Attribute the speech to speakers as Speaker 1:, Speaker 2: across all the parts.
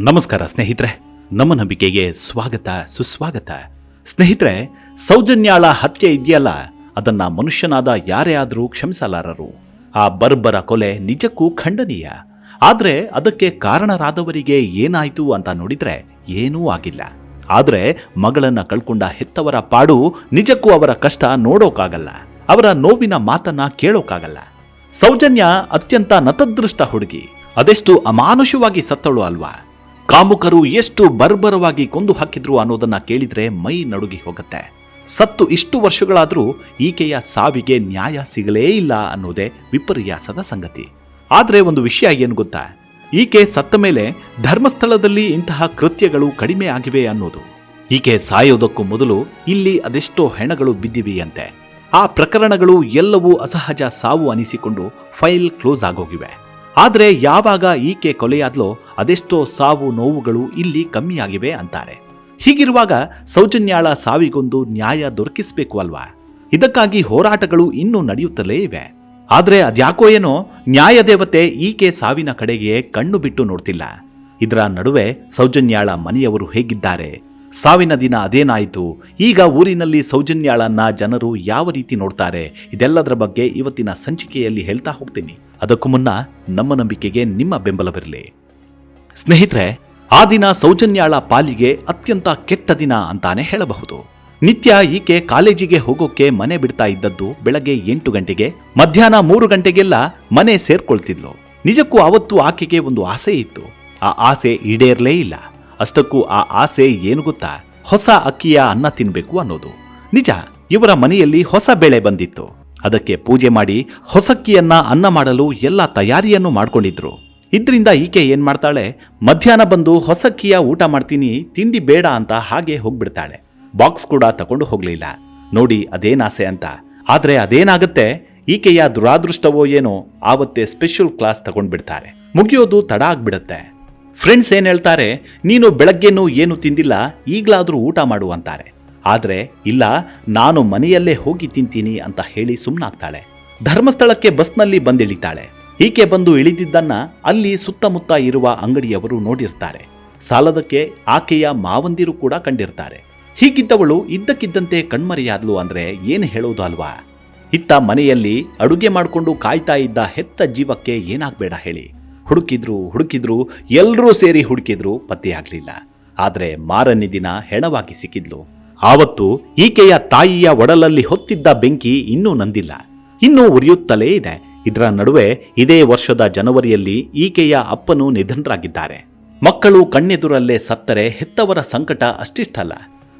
Speaker 1: ನಮಸ್ಕಾರ ಸ್ನೇಹಿತರೆ, ನಮ್ಮ ನಂಬಿಕೆಗೆ ಸ್ವಾಗತ ಸುಸ್ವಾಗತ. ಸ್ನೇಹಿತರೆ, ಸೌಜನ್ಯಾಳ ಹತ್ಯೆ ಇದೆಯಲ್ಲ, ಅದನ್ನ ಮನುಷ್ಯನಾದ ಯಾರೇ ಆದರೂ ಕ್ಷಮಿಸಲಾರರು. ಆ ಬರ್ಬರ ಕೊಲೆ ನಿಜಕ್ಕೂ ಖಂಡನೀಯ. ಆದ್ರೆ ಅದಕ್ಕೆ ಕಾರಣರಾದವರಿಗೆ ಏನಾಯ್ತು ಅಂತ ನೋಡಿದ್ರೆ ಏನೂ ಆಗಿಲ್ಲ. ಆದ್ರೆ ಮಗಳನ್ನ ಕಳ್ಕೊಂಡ ಹೆತ್ತವರ ಪಾಡು ನಿಜಕ್ಕೂ ಅವರ ಕಷ್ಟ ನೋಡೋಕಾಗಲ್ಲ, ಅವರ ನೋವಿನ ಮಾತನ್ನ ಕೇಳೋಕಾಗಲ್ಲ. ಸೌಜನ್ಯ ಅತ್ಯಂತ ನತದೃಷ್ಟ ಹುಡುಗಿ. ಅದೆಷ್ಟು ಅಮಾನುಷವಾಗಿ ಸತ್ತಳು ಅಲ್ವಾ. ಕಾಮುಕರು ಎಷ್ಟು ಬರ್ಬರವಾಗಿ ಕೊಂದು ಹಾಕಿದ್ರು ಅನ್ನೋದನ್ನ ಕೇಳಿದ್ರೆ ಮೈ ನಡುಗಿ ಹೋಗುತ್ತೆ. ಸತ್ತು ಇಷ್ಟು ವರ್ಷಗಳಾದರೂ ಈಕೆಯ ಸಾವಿಗೆ ನ್ಯಾಯ ಸಿಗಲೇ ಇಲ್ಲ ಅನ್ನೋದೇ ವಿಪರ್ಯಾಸದ ಸಂಗತಿ. ಆದ್ರೆ ಒಂದು ವಿಷಯ ಏನು ಗೊತ್ತಾ, ಈಕೆ ಸತ್ತ ಮೇಲೆ ಧರ್ಮಸ್ಥಳದಲ್ಲಿ ಇಂತಹ ಕೃತ್ಯಗಳು ಕಡಿಮೆ ಆಗಿವೆ ಅನ್ನೋದು. ಈಕೆ ಸಾಯೋದಕ್ಕೂ ಮೊದಲು ಇಲ್ಲಿ ಅದೆಷ್ಟೋ ಹೆಣಗಳು ಬಿದ್ದಿವೆಯಂತೆ. ಆ ಪ್ರಕರಣಗಳು ಎಲ್ಲವೂ ಅಸಹಜ ಸಾವು ಅನಿಸಿಕೊಂಡು ಫೈಲ್ ಕ್ಲೋಸ್ ಆಗೋಗಿವೆ. ಆದ್ರೆ ಯಾವಾಗ ಈಕೆ ಕೊಲೆಯಾದ್ಲೋ ಅದೆಷ್ಟೋ ಸಾವು ನೋವುಗಳು ಇಲ್ಲಿ ಕಮ್ಮಿಯಾಗಿವೆ ಅಂತಾರೆ. ಹೀಗಿರುವಾಗ ಸೌಜನ್ಯಾಳ ಸಾವಿಗೊಂದು ನ್ಯಾಯ ದೊರಕಿಸಬೇಕು ಅಲ್ವಾ. ಇದಕ್ಕಾಗಿ ಹೋರಾಟಗಳು ಇನ್ನೂ ನಡೆಯುತ್ತಲೇ ಇವೆ. ಆದ್ರೆ ಅದ್ಯಾಕೋ ಏನೋ ನ್ಯಾಯದೇವತೆ ಈಕೆ ಸಾವಿನ ಕಡೆಗೆ ಕಣ್ಣು ಬಿಟ್ಟು ನೋಡ್ತಿಲ್ಲ. ಇದರ ನಡುವೆ ಸೌಜನ್ಯಾಳ ಮನೆಯವರು ಹೇಗಿದ್ದಾರೆ, ಸಾವಿನ ದಿನ ಅದೇನಾಯಿತು, ಈಗ ಊರಿನಲ್ಲಿ ಸೌಜನ್ಯಾಳನ್ನ ಜನರು ಯಾವ ರೀತಿ ನೋಡ್ತಾರೆ, ಇದೆಲ್ಲದರ ಬಗ್ಗೆ ಇವತ್ತಿನ ಸಂಚಿಕೆಯಲ್ಲಿ ಹೇಳ್ತಾ ಹೋಗ್ತೀನಿ. ಅದಕ್ಕೂ ಮುನ್ನ ನಮ್ಮ ನಂಬಿಕೆಗೆ ನಿಮ್ಮ ಬೆಂಬಲವಿರಲಿ. ಸ್ನೇಹಿತರೆ, ಆ ದಿನ ಸೌಜನ್ಯಾಳ ಪಾಲಿಗೆ ಅತ್ಯಂತ ಕೆಟ್ಟ ದಿನ ಅಂತಾನೆ ಹೇಳಬಹುದು. ನಿತ್ಯ ಈಕೆ ಕಾಲೇಜಿಗೆ ಹೋಗೋಕೆ ಮನೆ ಬಿಡ್ತಾ ಇದ್ದದ್ದು ಬೆಳಗ್ಗೆ 8 ಗಂಟೆಗೆ, ಮಧ್ಯಾಹ್ನ 3 ಗಂಟೆಗೆಲ್ಲ ಮನೆ ಸೇರ್ಕೊಳ್ತಿದ್ಲು. ನಿಜಕ್ಕೂ ಅವತ್ತು ಆಕೆಗೆ ಒಂದು ಆಸೆ ಇತ್ತು. ಆ ಆಸೆ ಈಡೇರ್ಲೇ ಇಲ್ಲ. ಅಷ್ಟಕ್ಕೂ ಆ ಆಸೆ ಏನು ಗೊತ್ತಾ, ಹೊಸ ಅಕ್ಕಿಯ ಅನ್ನ ತಿನ್ಬೇಕು ಅನ್ನೋದು. ನಿಜ, ಇವರ ಮನೆಯಲ್ಲಿ ಹೊಸ ಬೆಳೆ ಬಂದಿತ್ತು. ಅದಕ್ಕೆ ಪೂಜೆ ಮಾಡಿ ಹೊಸಕ್ಕಿಯನ್ನ ಅನ್ನ ಮಾಡಲು ಎಲ್ಲ ತಯಾರಿಯನ್ನು ಮಾಡ್ಕೊಂಡಿದ್ರು. ಇದ್ರಿಂದ ಈಕೆ ಏನ್ ಮಾಡ್ತಾಳೆ, ಮಧ್ಯಾಹ್ನ ಬಂದು ಹೊಸಕ್ಕಿಯ ಊಟ ಮಾಡ್ತೀನಿ, ತಿಂಡಿ ಬೇಡ ಅಂತ ಹಾಗೆ ಹೋಗ್ಬಿಡ್ತಾಳೆ. ಬಾಕ್ಸ್ ಕೂಡ ತಗೊಂಡು ಹೋಗ್ಲಿಲ್ಲ. ನೋಡಿ ಅದೇನಾಸೆ ಅಂತ. ಆದ್ರೆ ಅದೇನಾಗುತ್ತೆ, ಈಕೆಯ ದುರಾದೃಷ್ಟವೋ ಏನೋ, ಆವತ್ತೇ ಸ್ಪೆಷಲ್ ಕ್ಲಾಸ್ ತಗೊಂಡ್ಬಿಡ್ತಾರೆ. ಮುಗಿಯೋದು ತಡ ಆಗ್ಬಿಡತ್ತೆ. ಫ್ರೆಂಡ್ಸ್ ಏನ್ ಹೇಳ್ತಾರೆ, ನೀನು ಬೆಳಗ್ಗೆನೂ ಏನು ತಿಂದಿಲ್ಲ, ಈಗ್ಲಾದ್ರೂ ಊಟ ಮಾಡು ಅಂತಾರೆ. ಆದ್ರೆ ಇಲ್ಲ, ನಾನು ಮನೆಯಲ್ಲೇ ಹೋಗಿ ತಿಂತೀನಿ ಅಂತ ಹೇಳಿ ಸುಮ್ಮನಾಗ್ತಾಳೆ. ಧರ್ಮಸ್ಥಳಕ್ಕೆ ಬಸ್ನಲ್ಲಿ ಬಂದಿಳಿತಾಳೆ. ಈಕೆ ಬಂದು ಇಳಿದಿದ್ದನ್ನ ಅಲ್ಲಿ ಸುತ್ತಮುತ್ತ ಇರುವ ಅಂಗಡಿಯವರು ನೋಡಿರ್ತಾರೆ. ಸಾಲದಕ್ಕೆ ಆಕೆಯ ಮಾವಂದಿರು ಕೂಡ ಕಂಡಿರ್ತಾರೆ. ಹೀಗಿದ್ದವಳು ಇದ್ದಕ್ಕಿದ್ದಂತೆ ಕಣ್ಮರೆಯಾದ್ಲು ಅಂದ್ರೆ ಏನು ಹೇಳೋದು ಅಲ್ವಾ. ಇತ್ತ ಮನೆಯಲ್ಲಿ ಅಡುಗೆ ಮಾಡಿಕೊಂಡು ಕಾಯ್ತಾ ಇದ್ದ ಹೆತ್ತ ಜೀವಕ್ಕೆ ಏನಾಗ್ಬೇಡ ಹೇಳಿ. ಹುಡುಕಿದ್ರು ಎಲ್ಲರೂ ಸೇರಿ ಹುಡುಕಿದ್ರು, ಪತ್ತೆಯಾಗ್ಲಿಲ್ಲ. ಆದ್ರೆ ಮಾರನೇ ದಿನ ಹೆಣವಾಗಿ ಸಿಕ್ಕಿದ್ಲು. ಆವತ್ತು ಈಕೆಯ ತಾಯಿಯ ಒಡಲಲ್ಲಿ ಹೊತ್ತಿದ್ದ ಬೆಂಕಿ ಇನ್ನೂ ನಂದಿಲ್ಲ, ಇನ್ನೂ ಉರಿಯುತ್ತಲೇ ಇದೆ. ಇದರ ನಡುವೆ ಇದೇ ವರ್ಷದ ಜನವರಿಯಲ್ಲಿ ಈಕೆಯ ಅಪ್ಪನು ನಿಧನರಾಗಿದ್ದಾರೆ. ಮಕ್ಕಳು ಕಣ್ಣೆದುರಲ್ಲೇ ಸತ್ತರೆ ಹೆತ್ತವರ ಸಂಕಟ ಅಷ್ಟಿಷ್ಟಲ್ಲ.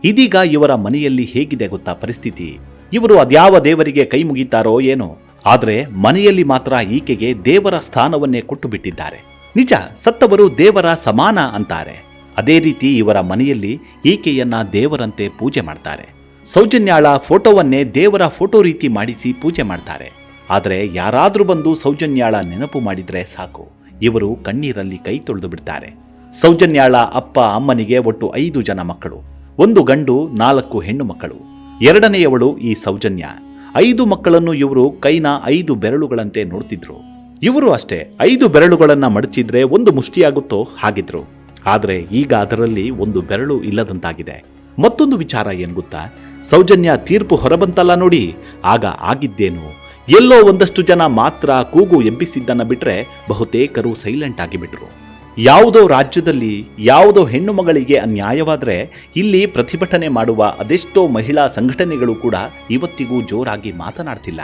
Speaker 1: ಇದೀಗ ಇವರ ಮನೆಯಲ್ಲಿ ಹೇಗಿದೆ ಗೊತ್ತಾ ಪರಿಸ್ಥಿತಿ. ಇವರು ಅದ್ಯಾವ ದೇವರಿಗೆ ಕೈ ಮುಗಿತಾರೋ ಏನೋ, ಆದ್ರೆ ಮನೆಯಲ್ಲಿ ಮಾತ್ರ ಈಕೆಗೆ ದೇವರ ಸ್ಥಾನವನ್ನೇ ಕೊಟ್ಟು ಬಿಟ್ಟಿದ್ದಾರೆ. ನಿಜ, ಸತ್ತವರು ದೇವರ ಸಮಾನ ಅಂತಾರೆ. ಅದೇ ರೀತಿ ಇವರ ಮನೆಯಲ್ಲಿ ಈಕೆಯನ್ನ ದೇವರಂತೆ ಪೂಜೆ ಮಾಡ್ತಾರೆ. ಸೌಜನ್ಯಾಳ ಫೋಟೋವನ್ನೇ ದೇವರ ಫೋಟೋ ರೀತಿ ಮಾಡಿಸಿ ಪೂಜೆ ಮಾಡ್ತಾರೆ. ಆದ್ರೆ ಯಾರಾದ್ರೂ ಬಂದು ಸೌಜನ್ಯಾಳ ನೆನಪು ಮಾಡಿದ್ರೆ ಸಾಕು, ಇವರು ಕಣ್ಣೀರಲ್ಲಿ ಕೈ ತೊಳೆದು ಬಿಡ್ತಾರೆ. ಸೌಜನ್ಯಾಳ ಅಪ್ಪ ಅಮ್ಮನಿಗೆ ಒಟ್ಟು 5 ಜನ ಮಕ್ಕಳು, 1 ಗಂಡು 4 ಹೆಣ್ಣು ಮಕ್ಕಳು. ಎರಡನೆಯವಳು ಈ ಸೌಜನ್ಯ. 5 ಮಕ್ಕಳನ್ನು ಇವರು ಕೈನ 5 ಬೆರಳುಗಳಂತೆ ನೋಡ್ತಿದ್ರು. ಇವರು ಅಷ್ಟೇ, 5 ಬೆರಳುಗಳನ್ನ ಮಡಚಿದ್ರೆ 1 ಮುಷ್ಟಿಯಾಗುತ್ತೋ ಹಾಗಿದ್ರು. ಆದ್ರೆ ಈಗ ಅದರಲ್ಲಿ 1 ಬೆರಳು ಇಲ್ಲದಂತಾಗಿದೆ. ಮತ್ತೊಂದು ವಿಚಾರ ಏನ್ ಗೊತ್ತಾ, ಸೌಜನ್ಯ ತೀರ್ಪು ಹೊರಬಂತಲ್ಲ ನೋಡಿ, ಆಗ ಆಗಿದ್ದೇನು, ಎಲ್ಲೋ ಒಂದಷ್ಟು ಜನ ಮಾತ್ರ ಕೂಗು ಎಬ್ಬಿಸಿದ್ದನ್ನ ಬಿಟ್ರೆ ಬಹುತೇಕರು ಸೈಲೆಂಟ್ ಆಗಿಬಿಟ್ರು. ಯಾವುದೋ ರಾಜ್ಯದಲ್ಲಿ ಯಾವುದೋ ಹೆಣ್ಣು ಮಗಳಿಗೆ ಅನ್ಯಾಯವಾದ್ರೆ ಇಲ್ಲಿ ಪ್ರತಿಭಟನೆ ಮಾಡುವ ಅದೆಷ್ಟೋ ಮಹಿಳಾ ಸಂಘಟನೆಗಳು ಕೂಡ ಇವತ್ತಿಗೂ ಜೋರಾಗಿ ಮಾತನಾಡ್ತಿಲ್ಲ.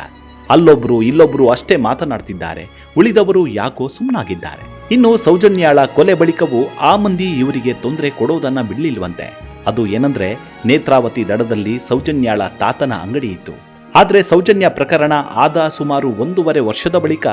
Speaker 1: ಅಲ್ಲೊಬ್ರು ಇಲ್ಲೊಬ್ರು ಅಷ್ಟೇ ಮಾತನಾಡ್ತಿದ್ದಾರೆ, ಉಳಿದವರು ಯಾಕೋ ಸುಮ್ಮನಾಗಿದ್ದಾರೆ. ಇನ್ನು ಸೌಜನ್ಯಾಳ ಕೊಲೆ ಬಳಿಕವೂ ಆ ಮಂದಿ ಇವರಿಗೆ ತೊಂದರೆ ಕೊಡೋದನ್ನ ಬಿಡ್ಲಿಲ್ವಂತೆ. ಅದು ಏನಂದ್ರೆ, ನೇತ್ರಾವತಿ ದಡದಲ್ಲಿ ಸೌಜನ್ಯಾಳ ತಾತನ ಅಂಗಡಿ ಇತ್ತು. ಆದ್ರೆ ಸೌಜನ್ಯ ಪ್ರಕರಣ ಆದ ಸುಮಾರು 1.5 ವರ್ಷದ ಬಳಿಕ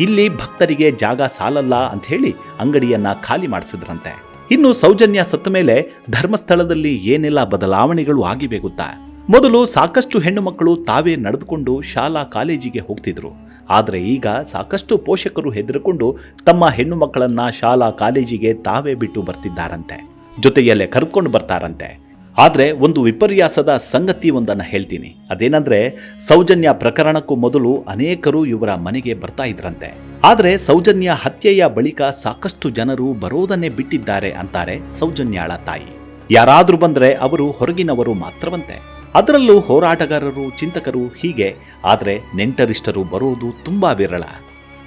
Speaker 1: ಇಲ್ಲಿ ಭಕ್ತರಿಗೆ ಜಾಗ ಸಾಲಲ್ಲ ಅಂತ ಹೇಳಿ ಅಂಗಡಿಯನ್ನ ಖಾಲಿ ಮಾಡಿಸಿದ್ರಂತೆ. ಇನ್ನು ಸೌಜನ್ಯ ಸತ್ತ ಮೇಲೆ ಧರ್ಮಸ್ಥಳದಲ್ಲಿ ಏನೆಲ್ಲ ಬದಲಾವಣೆಗಳು ಆಗಿವೆ ಗೊತ್ತಾ. ಮೊದಲು ಸಾಕಷ್ಟು ಹೆಣ್ಣು ಮಕ್ಕಳು ತಾವೇ ನಡೆದುಕೊಂಡು ಶಾಲಾ ಕಾಲೇಜಿಗೆ ಹೋಗ್ತಿದ್ರು. ಆದ್ರೆ ಈಗ ಸಾಕಷ್ಟು ಪೋಷಕರು ಹೆದರಿಕೊಂಡು ತಮ್ಮ ಹೆಣ್ಣು ಮಕ್ಕಳನ್ನ ಶಾಲಾ ಕಾಲೇಜಿಗೆ ತಾವೇ ಬಿಟ್ಟು ಬರ್ತಿದ್ದಾರಂತೆ, ಜೊತೆಯಲ್ಲೇ ಕರ್ಕೊಂಡು ಬರ್ತಾರಂತೆ. ಆದ್ರೆ ಒಂದು ವಿಪರ್ಯಾಸದ ಸಂಗತಿ ಒಂದನ್ನು ಹೇಳ್ತೀನಿ. ಅದೇನಂದ್ರೆ ಸೌಜನ್ಯ ಪ್ರಕರಣಕ್ಕೂ ಮೊದಲು ಅನೇಕರು ಇವರ ಮನೆಗೆ ಬರ್ತಾ ಇದ್ರಂತೆ. ಆದ್ರೆ ಸೌಜನ್ಯ ಹತ್ಯೆಯ ಬಳಿಕ ಸಾಕಷ್ಟು ಜನರು ಬರೋದನ್ನೇ ಬಿಟ್ಟಿದ್ದಾರೆ ಅಂತಾರೆ ಸೌಜನ್ಯಾಳ ತಾಯಿ. ಯಾರಾದ್ರೂ ಬಂದ್ರೆ ಅವರು ಹೊರಗಿನವರು ಮಾತ್ರವಂತೆ, ಅದರಲ್ಲೂ ಹೋರಾಟಗಾರರು, ಚಿಂತಕರು ಹೀಗೆ. ಆದ್ರೆ ನೆಂಟರಿಷ್ಟರು ಬರೋದು ತುಂಬಾ ವಿರಳ.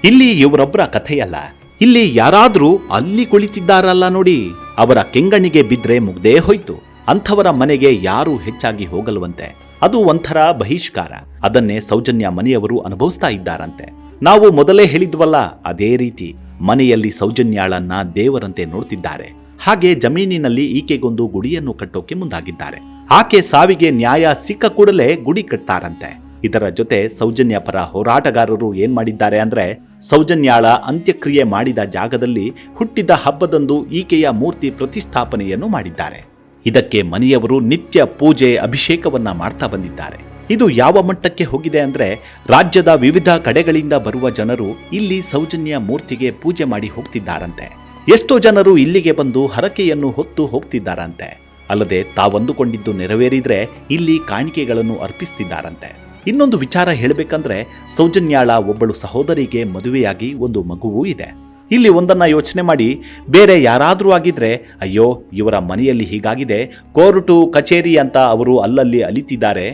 Speaker 1: ಇಲ್ಲಿ ಇವರೊಬ್ಬರ ಕಥೆಯಲ್ಲ, ಇಲ್ಲಿ ಯಾರಾದ್ರೂ ಅಲ್ಲಿ ಕುಳಿತಿದ್ದಾರಲ್ಲ ನೋಡಿ, ಅವರ ಕೆಂಗಣ್ಣಿಗೆ ಬಿದ್ರೆ ಮುಗ್ದೇ ಹೋಯ್ತು. ಅಂಥವರ ಮನೆಗೆ ಯಾರೂ ಹೆಚ್ಚಾಗಿ ಹೋಗಲ್ವಂತೆ. ಅದು ಒಂಥರ ಬಹಿಷ್ಕಾರ. ಅದನ್ನೇ ಸೌಜನ್ಯ ಮನೆಯವರು ಅನುಭವಿಸ್ತಾ ಇದ್ದಾರಂತೆ. ನಾವು ಮೊದಲೇ ಹೇಳಿದ್ವಲ್ಲ, ಅದೇ ರೀತಿ ಮನೆಯಲ್ಲಿ ಸೌಜನ್ಯಾಳನ್ನ ದೇವರಂತೆ ನೋಡ್ತಿದ್ದಾರೆ. ಹಾಗೆ ಜಮೀನಿನಲ್ಲಿ ಈಕೆಗೊಂದು ಗುಡಿಯನ್ನು ಕಟ್ಟೋಕೆ ಮುಂದಾಗಿದ್ದಾರೆ. ಆಕೆ ಸಾವಿಗೆ ನ್ಯಾಯ ಸಿಕ್ಕ ಕೂಡಲೇ ಗುಡಿ ಕಟ್ತಾರಂತೆ. ಇದರ ಜೊತೆ ಸೌಜನ್ಯ ಪರ ಹೋರಾಟಗಾರರು ಏನ್ ಮಾಡಿದ್ದಾರೆ ಅಂದ್ರೆ, ಸೌಜನ್ಯಾಳ ಅಂತ್ಯಕ್ರಿಯೆ ಮಾಡಿದ ಜಾಗದಲ್ಲಿ ಹುಟ್ಟಿದ ಹಬ್ಬದಂದು ಈಕೆಯ ಮೂರ್ತಿ ಪ್ರತಿಷ್ಠಾಪನೆಯನ್ನು ಮಾಡಿದ್ದಾರೆ. ಇದಕ್ಕೆ ಮನೆಯವರು ನಿತ್ಯ ಪೂಜೆ, ಅಭಿಷೇಕವನ್ನ ಮಾಡ್ತಾ ಬಂದಿದ್ದಾರೆ. ಇದು ಯಾವ ಮಟ್ಟಕ್ಕೆ ಹೋಗಿದೆ ಅಂದ್ರೆ, ರಾಜ್ಯದ ವಿವಿಧ ಕಡೆಗಳಿಂದ ಬರುವ ಜನರು ಇಲ್ಲಿ ಸೌಜನ್ಯ ಮೂರ್ತಿಗೆ ಪೂಜೆ ಮಾಡಿ ಹೋಗ್ತಿದ್ದಾರಂತೆ. ಎಷ್ಟೋ ಜನರು ಇಲ್ಲಿಗೆ ಬಂದು ಹರಕೆಯನ್ನು ಹೊತ್ತು ಹೋಗ್ತಿದ್ದಾರಂತೆ. ಅಲ್ಲದೆ ತಾವಂದುಕೊಂಡಿದ್ದು ನೆರವೇರಿದ್ರೆ ಇಲ್ಲಿ ಕಾಣಿಕೆಗಳನ್ನು ಅರ್ಪಿಸ್ತಿದ್ದಾರಂತೆ. ಇನ್ನೊಂದು ವಿಚಾರ ಹೇಳಬೇಕಂದ್ರೆ, ಸೌಜನ್ಯಾಳ ಒಬ್ಬಳು ಸಹೋದರಿಗೆ ಮದುವೆಯಾಗಿ ಒಂದು ಮಗುವೂ ಇದೆ. ಇಲ್ಲಿ ಒಂದನ್ನ ಯೋಚನೆ ಮಾಡಿ, ಬೇರೆ ಯಾರಾದ್ರೂ ಆಗಿದ್ರೆ, ಅಯ್ಯೋ ಇವರ ಮನೆಯಲ್ಲಿ ಹೀಗಾಗಿದೆ, ಕೋರ್ಟು ಕಚೇರಿ ಅಂತ ಅವರು ಅಲ್ಲಲ್ಲಿ ಅಲಿತಿದ್ದಾರೆ,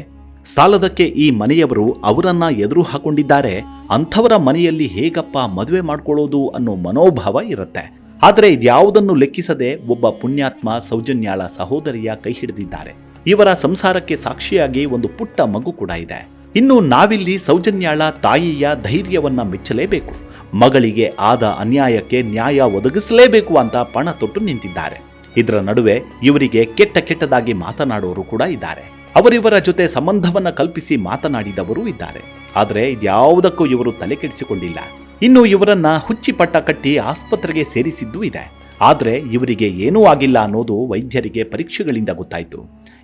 Speaker 1: ಸಾಲದಕ್ಕೆ ಈ ಮನೆಯವರು ಅವರನ್ನ ಎದುರು ಹಾಕೊಂಡಿದ್ದಾರೆ, ಅಂಥವರ ಮನೆಯಲ್ಲಿ ಹೇಗಪ್ಪ ಮದುವೆ ಮಾಡ್ಕೊಳ್ಳೋದು ಅನ್ನೋ ಮನೋಭಾವ ಇರುತ್ತೆ. ಆದರೆ ಇದ್ಯಾವುದನ್ನು ಲೆಕ್ಕಿಸದೆ ಒಬ್ಬ ಪುಣ್ಯಾತ್ಮ ಸೌಜನ್ಯಾಳ ಸಹೋದರಿಯ ಕೈ ಹಿಡಿದಿದ್ದಾರೆ. ಇವರ ಸಂಸಾರಕ್ಕೆ ಸಾಕ್ಷಿಯಾಗಿ ಒಂದು ಪುಟ್ಟ ಮಗು ಕೂಡ ಇದೆ. ಇನ್ನು ನಾವಿಲ್ಲಿ ಸೌಜನ್ಯಾಳ ತಾಯಿಯ ಧೈರ್ಯವನ್ನ ಮೆಚ್ಚಲೇಬೇಕು. ಮಗಳಿಗೆ ಆದ ಅನ್ಯಾಯಕ್ಕೆ ನ್ಯಾಯ ಒದಗಿಸಲೇಬೇಕು ಅಂತ ಪಣ ತೊಟ್ಟು ನಿಂತಿದ್ದಾರೆ. ಇದರ ನಡುವೆ ಇವರಿಗೆ ಕೆಟ್ಟದಾಗಿ ಮಾತನಾಡೋರು ಕೂಡ ಇದ್ದಾರೆ. ಅವರಿವರ ಜೊತೆ ಸಂಬಂಧವನ್ನ ಕಲ್ಪಿಸಿ ಮಾತನಾಡಿದವರು ಇದ್ದಾರೆ. ಆದರೆ ಇದ್ಯಾವುದಕ್ಕೂ ಇವರು ತಲೆ ಕೆಡಿಸಿಕೊಂಡಿಲ್ಲ. ಇನ್ನು ಇವರನ್ನ ಹುಚ್ಚಿ ಪಟ್ಟ ಕಟ್ಟಿ ಆಸ್ಪತ್ರೆಗೆ ಸೇರಿಸಿದ್ದೂ ಇದೆ. ಆದ್ರೆ ಇವರಿಗೆ ಏನೂ ಆಗಿಲ್ಲ ಅನ್ನೋದು ವೈದ್ಯರಿಗೆ ಪರೀಕ್ಷೆಗಳಿಂದ ಗೊತ್ತಾಯ್ತು.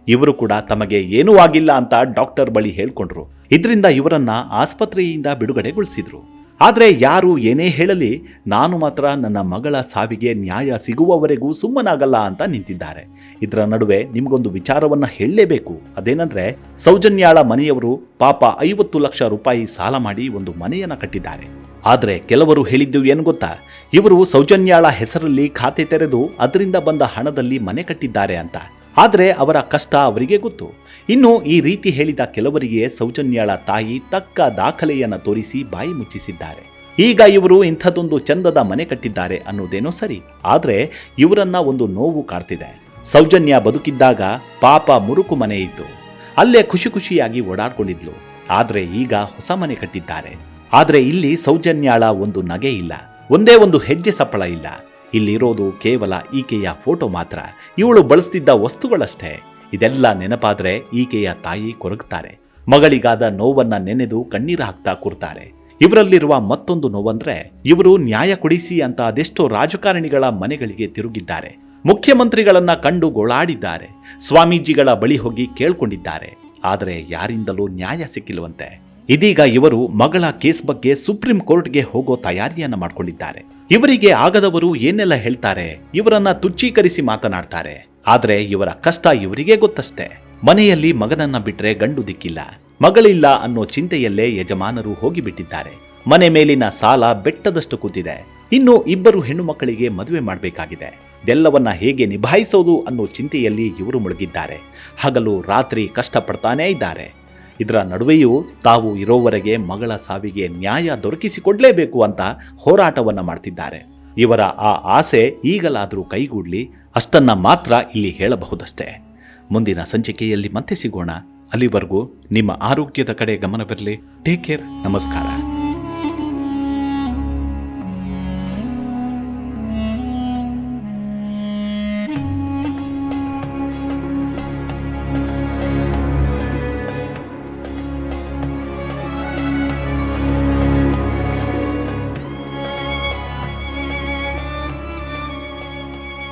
Speaker 1: ಇವರು ಕೂಡ ತಮಗೆ ಏನೂ ಆಗಿಲ್ಲ ಅಂತ ಡಾಕ್ಟರ್ ಬಳಿ ಹೇಳ್ಕೊಂಡ್ರು. ಇದರಿಂದ ಇವರನ್ನ ಆಸ್ಪತ್ರೆಯಿಂದ ಬಿಡುಗಡೆಗೊಳಿಸಿದ್ರು. ಆದ್ರೆ ಯಾರು ಏನೇ ಹೇಳಲಿ, ನಾನು ಮಾತ್ರ ನನ್ನ ಮಗಳ ಸಾವಿಗೆ ನ್ಯಾಯ ಸಿಗುವವರೆಗೂ ಸುಮ್ಮನಾಗಲ್ಲ ಅಂತ ನಿಂತಿದ್ದಾರೆ. ಇದರ ನಡುವೆ ನಿಮಗೊಂದು ವಿಚಾರವನ್ನ ಹೇಳಲೇಬೇಕು. ಅದೇನಂದ್ರೆ, ಸೌಜನ್ಯಾಳ ಮನೆಯವರು ಪಾಪ 50 ಲಕ್ಷ ರೂಪಾಯಿ ಸಾಲ ಮಾಡಿ ಒಂದು ಮನೆಯನ್ನ ಕಟ್ಟಿದ್ದಾರೆ. ಆದ್ರೆ ಕೆಲವರು ಹೇಳಿದ್ದು ಏನು ಗೊತ್ತಾ, ಇವರು ಸೌಜನ್ಯಾಳ ಹೆಸರಲ್ಲಿ ಖಾತೆ ತೆರೆದು ಅದರಿಂದ ಬಂದ ಹಣದಲ್ಲಿ ಮನೆ ಕಟ್ಟಿದ್ದಾರೆ ಅಂತ. ಆದ್ರೆ ಅವರ ಕಷ್ಟ ಅವರಿಗೆ ಗೊತ್ತು. ಇನ್ನು ಈ ರೀತಿ ಹೇಳಿದ ಕೆಲವರಿಗೆ ಸೌಜನ್ಯಾಳ ತಾಯಿ ತಕ್ಕ ದಾಖಲೆಯನ್ನ ತೋರಿಸಿ ಬಾಯಿ ಮುಚ್ಚಿಸಿದ್ದಾರೆ. ಈಗ ಇವರು ಇಂಥದ್ದೊಂದು ಚಂದದ ಮನೆ ಕಟ್ಟಿದ್ದಾರೆ ಅನ್ನೋದೇನೋ ಸರಿ, ಆದ್ರೆ ಇವರನ್ನ ಒಂದು ನೋವು ಕಾಡ್ತಿದೆ. ಸೌಜನ್ಯ ಬದುಕಿದ್ದಾಗ ಪಾಪ ಮುರುಕು ಮನೆ ಇತ್ತು, ಅಲ್ಲೇ ಖುಷಿಯಾಗಿ ಓಡಾಡ್ಕೊಂಡಿದ್ಲು. ಆದ್ರೆ ಈಗ ಹೊಸ ಮನೆ ಕಟ್ಟಿದ್ದಾರೆ. ಆದ್ರೆ ಇಲ್ಲಿ ಸೌಜನ್ಯಾಳ ಒಂದು ನಗೆ ಇಲ್ಲ, ಒಂದೇ ಒಂದು ಹೆಜ್ಜೆ ಸಪ್ಪಳ ಇಲ್ಲ. ಇಲ್ಲಿರೋದು ಕೇವಲ ಈಕೆಯ ಫೋಟೋ ಮಾತ್ರ, ಇವಳು ಬಳಸ್ತಿದ್ದ ವಸ್ತುಗಳಷ್ಟೇ. ಇದೆಲ್ಲ ನೆನಪಾದ್ರೆ ಈಕೆಯ ತಾಯಿ ಕೊರಗ್ತಾರೆ. ಮಗಳಿಗಾದ ನೋವನ್ನ ನೆನೆದು ಕಣ್ಣೀರು ಹಾಕ್ತಾ ಕೂರ್ತಾರೆ. ಇವರಲ್ಲಿರುವ ಮತ್ತೊಂದು ನೋವಂದ್ರೆ, ಇವರು ನ್ಯಾಯ ಕೊಡಿಸಿ ಅಂತ ಅದೆಷ್ಟೋ ರಾಜಕಾರಣಿಗಳ ಮನೆಗಳಿಗೆ ತಿರುಗಿದ್ದಾರೆ. ಮುಖ್ಯಮಂತ್ರಿಗಳನ್ನ ಕಂಡು ಗೋಳಾಡಿದ್ದಾರೆ. ಸ್ವಾಮೀಜಿಗಳ ಬಳಿ ಹೋಗಿ ಕೇಳ್ಕೊಂಡಿದ್ದಾರೆ. ಆದರೆ ಯಾರಿಂದಲೂ ನ್ಯಾಯ ಸಿಕ್ಕಿಲ್ವಂತೆ. ಇದೀಗ ಇವರು ಮಗಳ ಕೇಸ್ ಬಗ್ಗೆ ಸುಪ್ರೀಂ ಕೋರ್ಟ್ಗೆ ಹೋಗೋ ತಯಾರಿಯನ್ನ ಮಾಡ್ಕೊಂಡಿದ್ದಾರೆ. ಇವರಿಗೆ ಆಗದವರು ಏನೆಲ್ಲ ಹೇಳ್ತಾರೆ, ಇವರನ್ನ ತುಚ್ಛೀಕರಿಸಿ ಮಾತನಾಡ್ತಾರೆ. ಆದ್ರೆ ಇವರ ಕಷ್ಟ ಇವರಿಗೆ ಗೊತ್ತಷ್ಟೇ. ಮನೆಯಲ್ಲಿ ಮಗನನ್ನ ಬಿಟ್ರೆ ಗಂಡು ದಿಕ್ಕಿಲ್ಲ, ಮಗಳಿಲ್ಲ ಅನ್ನೋ ಚಿಂತೆಯಲ್ಲೇ ಯಜಮಾನರು ಹೋಗಿಬಿಟ್ಟಿದ್ದಾರೆ. ಮನೆ ಮೇಲಿನ ಸಾಲ ಬೆಟ್ಟದಷ್ಟು ಕೂತಿದೆ. ಇನ್ನು 2 ಹೆಣ್ಣು ಮಕ್ಕಳಿಗೆ ಮದುವೆ ಮಾಡಬೇಕಾಗಿದೆ. ಇದೆಲ್ಲವನ್ನ ಹೇಗೆ ನಿಭಾಯಿಸೋದು ಅನ್ನೋ ಚಿಂತೆಯಲ್ಲಿ ಇವರು ಮುಳುಗಿದ್ದಾರೆ. ಹಗಲು ರಾತ್ರಿ ಕಷ್ಟಪಡ್ತಾನೇ ಇದ್ದಾರೆ. ಇದರ ನಡುವೆಯೂ ತಾವು ಇರೋವರೆಗೆ ಮಗಳ ಸಾವಿಗೆ ನ್ಯಾಯ ದೊರಕಿಸಿಕೊಡ್ಲೇಬೇಕು ಅಂತ ಹೋರಾಟವನ್ನ ಮಾಡ್ತಿದ್ದಾರೆ. ಇವರ ಆ ಆಸೆ ಈಗಲಾದರೂ ಕೈಗೂಡ್ಲಿ, ಅಷ್ಟನ್ನ ಮಾತ್ರ ಇಲ್ಲಿ ಹೇಳಬಹುದಷ್ಟೇ. ಮುಂದಿನ ಸಂಚಿಕೆಯಲ್ಲಿ ಮತ್ತೆ ಸಿಗೋಣ. ಅಲ್ಲಿವರೆಗೂ ನಿಮ್ಮ ಆರೋಗ್ಯದ ಕಡೆ ಗಮನವಿರಲಿ. Take care. ನಮಸ್ಕಾರ.